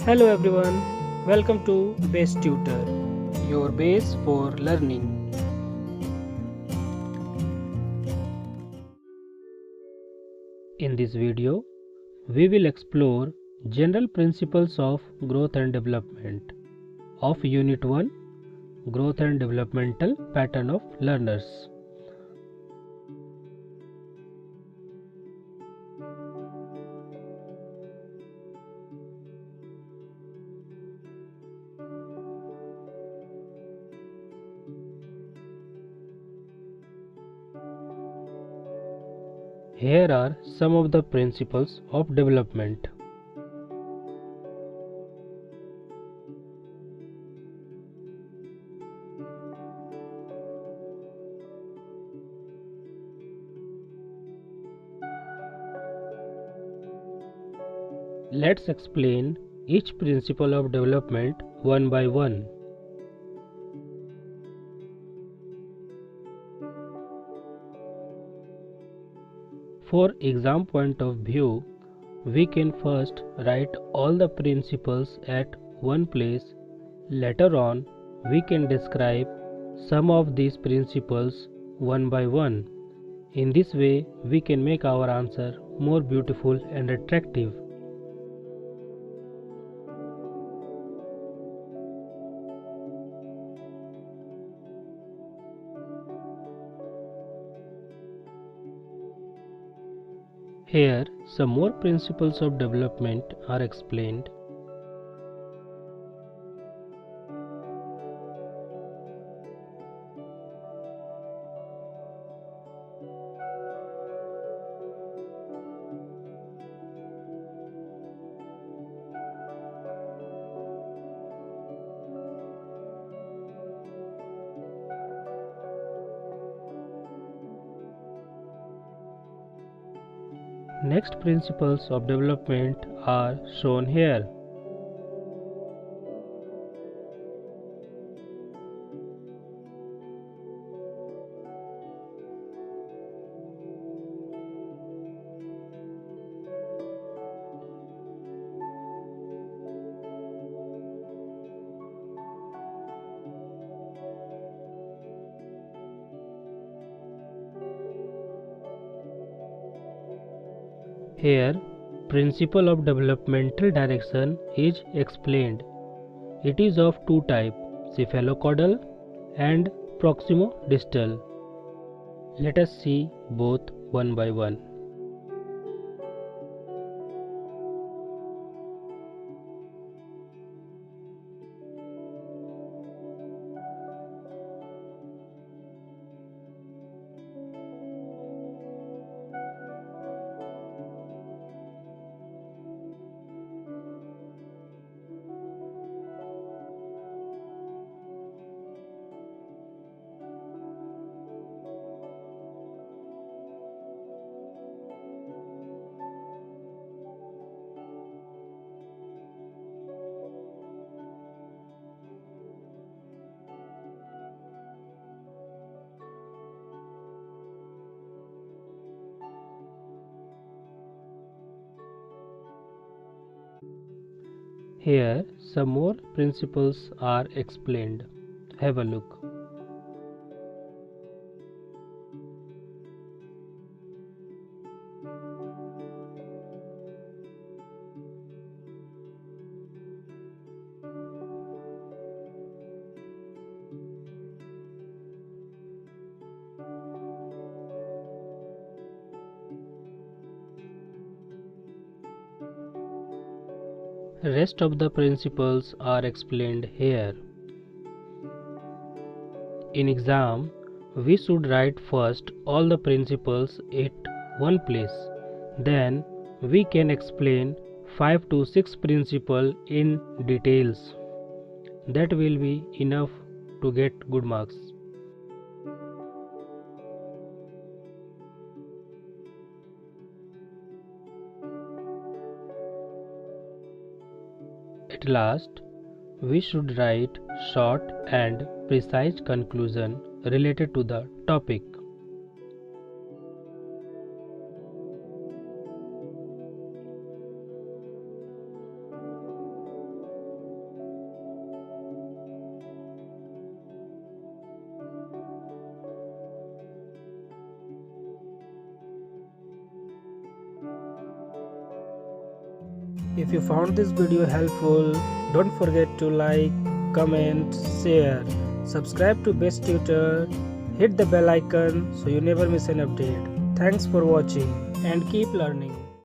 Hello everyone, welcome to BaseTutor, your base for learning. In this video, we will explore general principles of growth and development of Unit 1, Growth and Developmental Pattern of Learners. Here are some of the principles of development. Let's explain each principle of development one by one. For exam point of view, we can first write all the principles at one place. Later on, we can describe some of these principles one by one. In this way, we can make our answer more beautiful and attractive. Here, some more principles of development are explained. Next principles of development are shown here. Here, principle of developmental direction is explained. It is of two types, cephalocaudal and proximo-distal. Let us see both one by one. Here, some more principles are explained. Have a look. Rest of the principles are explained here. In exam, we should write first all the principles at one place. Then we can explain 5 to 6 principles in details. That will be enough to get good marks. At last, we should write short and precise conclusion related to the topic. If you found this video helpful, don't forget to like, comment, share, subscribe to BaseTutor, hit the bell icon so you never miss an update. Thanks for watching and keep learning.